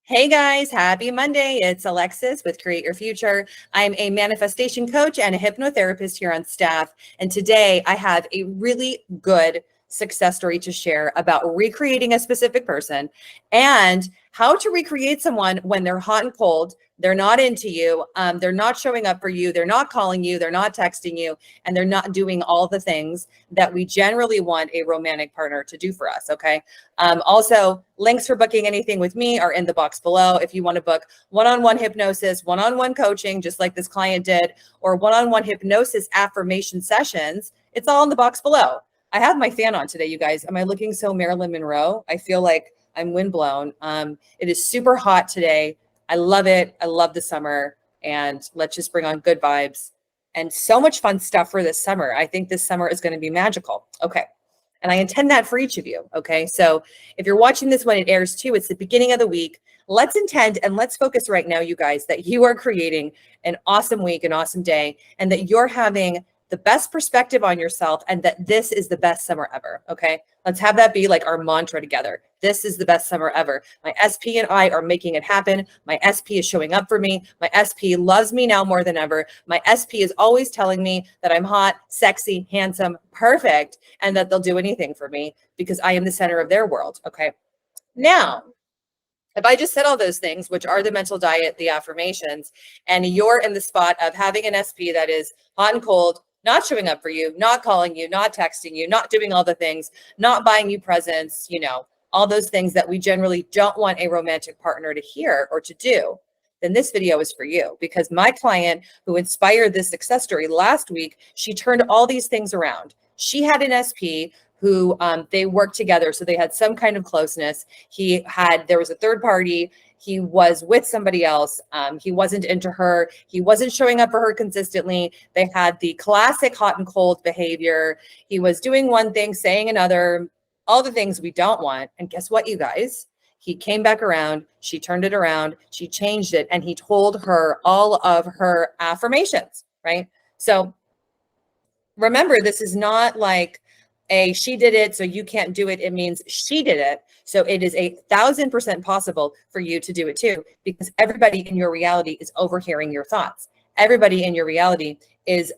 Hey guys, happy Monday. It's Alexis with Create Your Future. I'm a manifestation coach and a hypnotherapist here on staff. And today I have a really good success story to share about recreating a specific person and how to recreate someone when they're hot and cold. They're not into you. They're not showing up for you. They're not calling you. They're not texting you. And they're not doing all the things that we generally want a romantic partner to do for us. Okay. Also, links for booking anything with me are in the box below. If you want to book one-on-one hypnosis, one-on-one coaching, just like this client did, or one-on-one hypnosis affirmation sessions, it's all in the box below. I have my fan on today, you guys. Am I looking so Marilyn Monroe? I feel like I'm windblown. It is super hot today. I love it. I love the summer. And let's just bring on good vibes and so much fun stuff for this summer. I think this summer is going to be magical. Okay. And I intend that for each of you. Okay. So if you're watching this when it airs too, it's the beginning of the week. Let's intend and let's focus right now, you guys, that you are creating an awesome week, an awesome day, and that you're having the best perspective on yourself and that this is the best summer ever. Okay. Let's have that be like our mantra together. This is the best summer ever. My SP and I are making it happen. My SP is showing up for me. My SP loves me now more than ever. My SP is always telling me that I'm hot, sexy, handsome, perfect, and that they'll do anything for me because I am the center of their world. Okay. Now, if I just said all those things, which are the mental diet, the affirmations, and you're in the spot of having an SP that is hot and cold, not showing up for you, not calling you, not texting you, not doing all the things, not buying you presents, all those things that we generally don't want a romantic partner to hear or to do, then this video is for you. Because my client who inspired this success story last week, she turned all these things around. She had an SP who they worked together. So they had some kind of closeness. There was a third party. He was with somebody else. He wasn't into her. He wasn't showing up for her consistently. They had the classic hot and cold behavior. He was doing one thing, saying another, all the things we don't want. And guess what, you guys? He came back around. She turned it around. She changed it. And he told her all of her affirmations, right? So remember, this is not like she did it, so you can't do it. It means she did it. So it is 1,000% possible for you to do it too, because everybody in your reality is overhearing your thoughts. Everybody in your reality is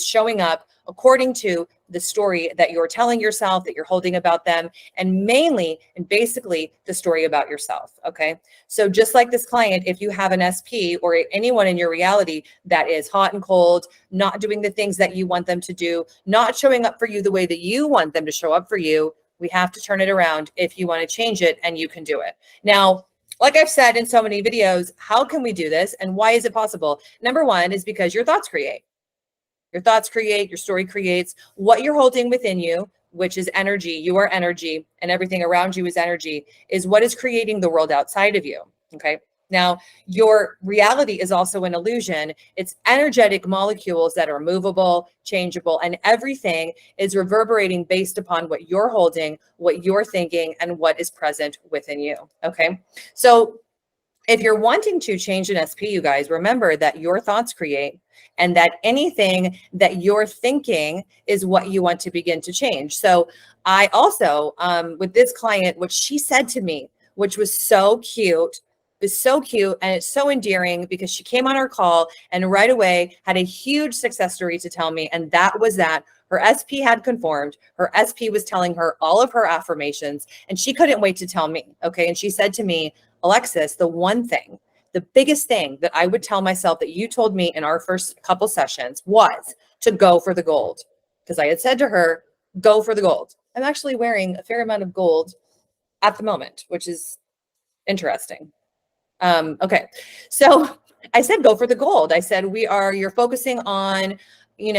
showing up according to the story that you're telling yourself, that you're holding about them, and mainly and basically the story about yourself. Okay. So just like this client, if you have an SP or anyone in your reality that is hot and cold, not doing the things that you want them to do, not showing up for you the way that you want them to show up for you, we have to turn it around if you want to change it, and you can do it. Now, like I've said in so many videos, how can we do this and why is it possible? Number one is because your thoughts create. Your thoughts create, your story creates what you're holding within you, which is energy. You are energy, and everything around you is energy, is what is creating the world outside of you. Okay. Now, your reality is also an illusion. It's energetic molecules that are movable, changeable, and everything is reverberating based upon what you're holding, what you're thinking, and what is present within you. Okay. So if you're wanting to change an SP, you guys, remember that your thoughts create, and that anything that you're thinking is what you want to begin to change. So I also, with this client, what she said to me, which was so cute, and it's so endearing, because she came on our call and right away had a huge success story to tell me. And that was that her SP had conformed. Her SP was telling her all of her affirmations, and she couldn't wait to tell me. Okay. And she said to me, Alexis, the biggest thing that I would tell myself that you told me in our first couple sessions was to go for the gold. Because I had said to her, go for the gold. I'm actually wearing a fair amount of gold at the moment, which is interesting. Okay. So I said, go for the gold. I said, you're focusing on, he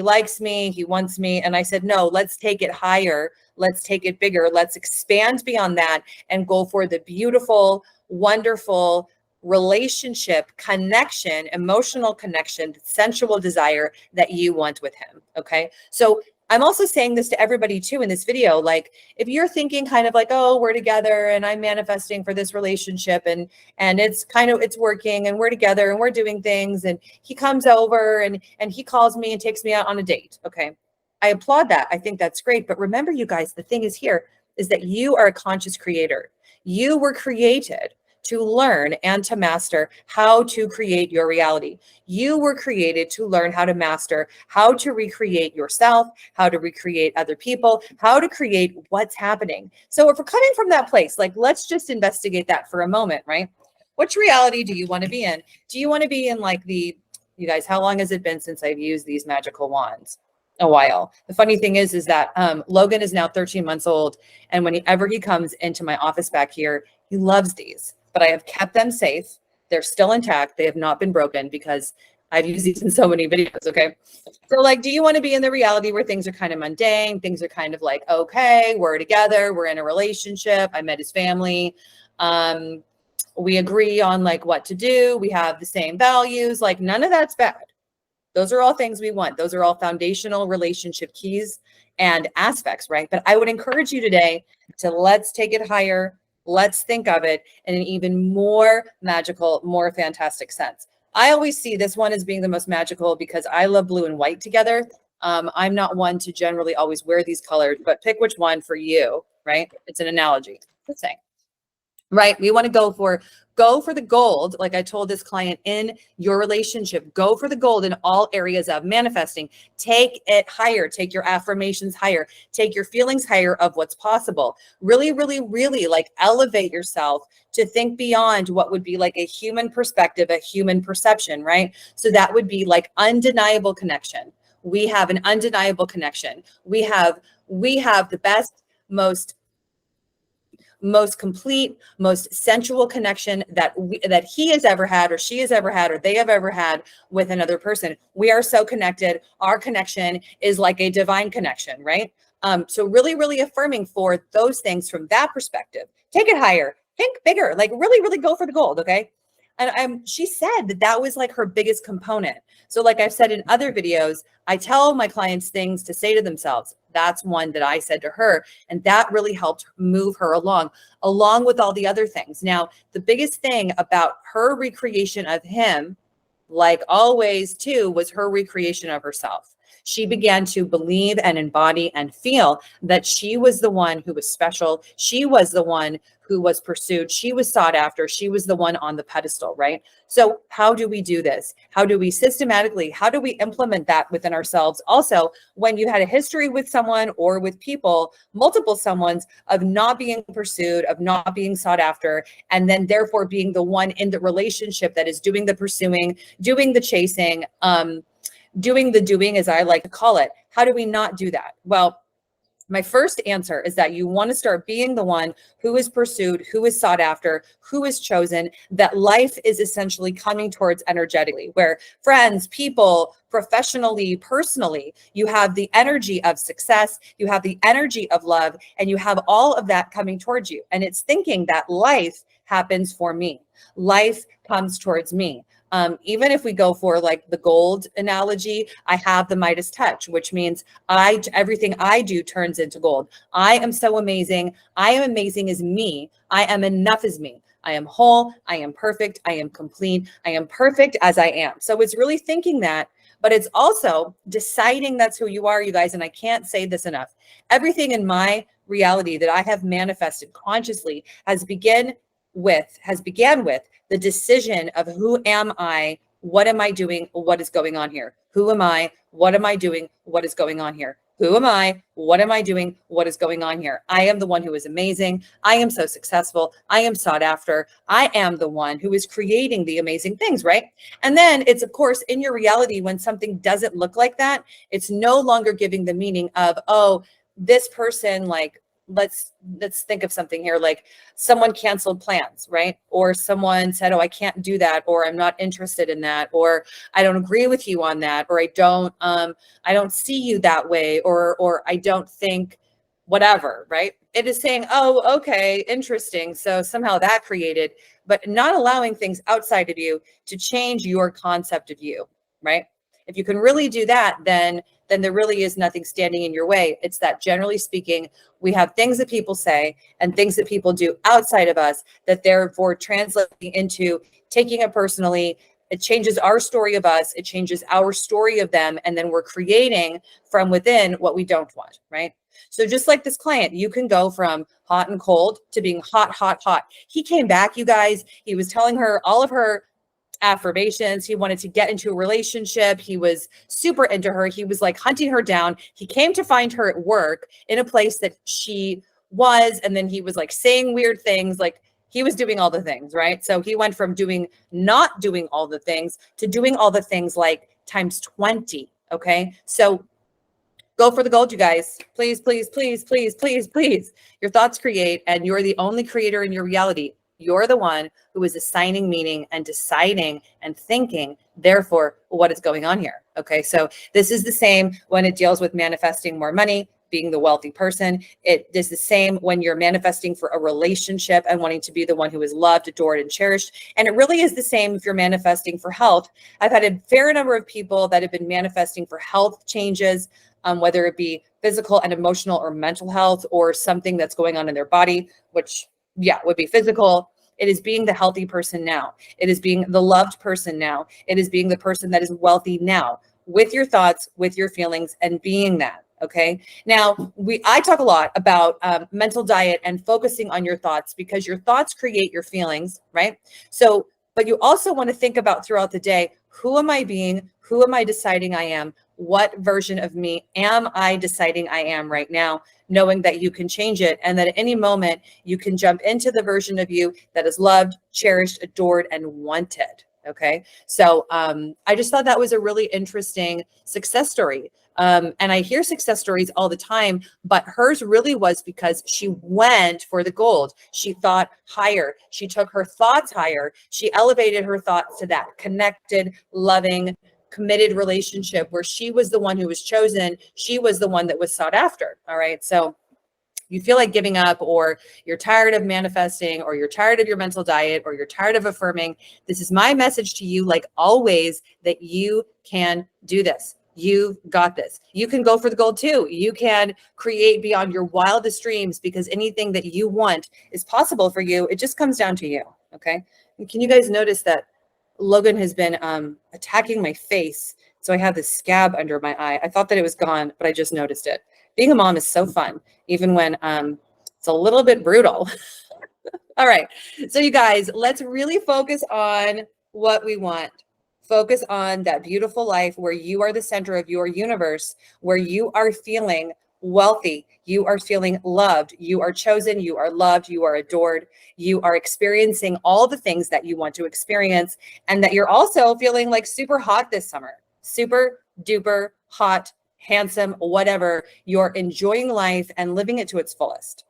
likes me, he wants me. And I said, no, let's take it higher. Let's take it bigger. Let's expand beyond that and go for the beautiful, wonderful relationship connection, emotional connection, sensual desire that you want with him. Okay. So I'm also saying this to everybody too in this video. Like, if you're thinking kind of like, oh, we're together and I'm manifesting for this relationship and it's working and we're together and we're doing things and he comes over and he calls me and takes me out on a date. Okay. I applaud that. I think that's great. But remember, you guys, the thing is here is that you are a conscious creator. You were created to learn and to master how to create your reality. You were created to learn how to master how to recreate yourself, how to recreate other people, how to create what's happening. So if we're coming from that place, like, let's just investigate that for a moment, right? Which reality do you want to be in? Do you want to be in like you guys, how long has it been since I've used these magical wands? A while. The funny thing is that Logan is now 13 months old. And whenever he comes into my office back here, he loves these, but I have kept them safe. They're still intact. They have not been broken because I've used these in so many videos. Okay. So like, do you want to be in the reality where things are kind of mundane? Things are kind of like, okay, we're together. We're in a relationship. I met his family. We agree on like what to do. We have the same values. Like, none of that's bad. Those are all things we want. Those are all foundational relationship keys and aspects, right? But I would encourage you today to let's take it higher. Let's think of it in an even more magical, more fantastic sense. I always see this one as being the most magical because I love blue and white together. I'm not one to generally always wear these colors, but pick which one for you, right? It's an analogy. Let's say. Right? We want to go for the gold. Like I told this client, in your relationship, go for the gold in all areas of manifesting. Take it higher, take your affirmations higher, take your feelings higher of what's possible. Really, really, really like elevate yourself to think beyond what would be like a human perspective, a human perception, right? So that would be like undeniable connection. We have an undeniable connection. We have the best, most complete, most sensual connection that he has ever had, or she has ever had, or they have ever had with another person. We are so connected. Our connection is like a divine connection, right? So really, really affirming for those things from that perspective. Take it higher, think bigger, like really, really go for the gold, okay? And she said that was like her biggest component. So like I've said in other videos, I tell my clients things to say to themselves. That's one that I said to her. And that really helped move her along with all the other things. Now, the biggest thing about her recreation of him, like always too, was her recreation of herself. She began to believe and embody and feel that she was the one who was special. She was the one who was pursued. She was sought after. She was the one on the pedestal, right? So how do we do this? How do we implement that within ourselves? Also, when you had a history with someone or with people, multiple someones, of not being pursued, of not being sought after, and then therefore being the one in the relationship that is doing the pursuing, doing the chasing, doing the doing, as I like to call it. How do we not do that? Well, my first answer is that you want to start being the one who is pursued, who is sought after, who is chosen, that life is essentially coming towards energetically, where friends, people, professionally, personally, you have the energy of success, you have the energy of love, and you have all of that coming towards you. And it's thinking that life happens for me. Life comes towards me. Even if we go for like the gold analogy, I have the Midas touch, which means everything I do turns into gold. I am so amazing. I am amazing as me. I am enough as me. I am whole. I am perfect. I am complete. I am perfect as I am. So it's really thinking that, but it's also deciding that's who you are, you guys. And I can't say this enough. Everything in my reality that I have manifested consciously has began with the decision of who am I, what am I doing, what is going on here? Who am I? What am I doing? What is going on here? Who am I? What am I doing? What is going on here? I am the one who is amazing. I am so successful. I am sought after. I am the one who is creating the amazing things, right? And then it's, of course, in your reality, when something doesn't look like that, it's no longer giving the meaning of, oh, this person, like, let's think of something here, like someone canceled plans, right? Or someone said, oh, I can't do that, or I'm not interested in that, or I don't agree with you on that, or I don't see you that way, or I don't think whatever, right? It is saying, oh, okay, interesting. So somehow that created, but not allowing things outside of you to change your concept of you, right? If you can really do that, then there really is nothing standing in your way. It's that, generally speaking, we have things that people say and things that people do outside of us that therefore translating into taking it personally. It changes our story of us. It changes our story of them. And then we're creating from within what we don't want, right? So just like this client, you can go from hot and cold to being hot, hot, hot. He came back, you guys. He was telling her all of her affirmations. He wanted to get into a relationship. He was super into her. He was like hunting her down. He came to find her at work in a place that she was. And then he was like saying weird things. Like he was doing all the things, right? So he went from not doing all the things to doing all the things like times 20. Okay. So go for the gold, you guys. Please, please, please, please, please, please. Your thoughts create, and you're the only creator in your reality. You're the one who is assigning meaning and deciding and thinking, therefore, what is going on here? Okay, so this is the same when it deals with manifesting more money, being the wealthy person. It is the same when you're manifesting for a relationship and wanting to be the one who is loved, adored, and cherished. And it really is the same if you're manifesting for health. I've had a fair number of people that have been manifesting for health changes, whether it be physical and emotional or mental health or something that's going on in their body, which, yeah, would be physical. It is being the healthy person now. It is being the loved person now. It is being the person that is wealthy now, with your thoughts, with your feelings, and being that. Okay. Now, I talk a lot about mental diet and focusing on your thoughts, because your thoughts create your feelings, right? So, but you also want to think about throughout the day, who am I being? Who am I deciding I am? What version of me am I deciding I am right now, knowing that you can change it, and that at any moment you can jump into the version of you that is loved, cherished, adored, and wanted. Okay. So I just thought that was a really interesting success story. And I hear success stories all the time, but hers really was because she went for the gold. She thought higher. She took her thoughts higher. She elevated her thoughts to that connected, loving, committed relationship where she was the one who was chosen. She was the one that was sought after. All right. So you feel like giving up, or you're tired of manifesting, or you're tired of your mental diet, or you're tired of affirming, this is my message to you, like always, that you can do this. You've got this. You can go for the gold too. You can create beyond your wildest dreams, because anything that you want is possible for you. It just comes down to you. Okay. And can you guys notice that Logan has been attacking my face? So I have this scab under my eye. I thought that it was gone, but I just noticed it. Being a mom is so fun, even when it's a little bit brutal. All right. So you guys, let's really focus on what we want. Focus on that beautiful life where you are the center of your universe, where you are feeling wealthy, you are feeling loved, you are chosen, you are loved, you are adored, you are experiencing all the things that you want to experience, and that you're also feeling like super hot this summer, super duper hot, handsome, whatever. You're enjoying life and living it to its fullest.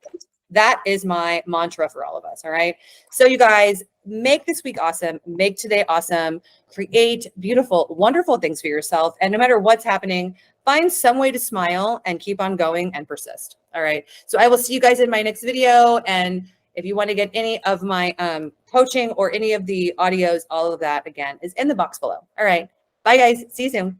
That is my mantra for all of us. All right. So you guys, make this week awesome. Make today awesome. Create beautiful, wonderful things for yourself. And no matter what's happening, find some way to smile and keep on going and persist. All right. So I will see you guys in my next video. And if you want to get any of my coaching or any of the audios, all of that, again, is in the box below. All right. Bye, guys. See you soon.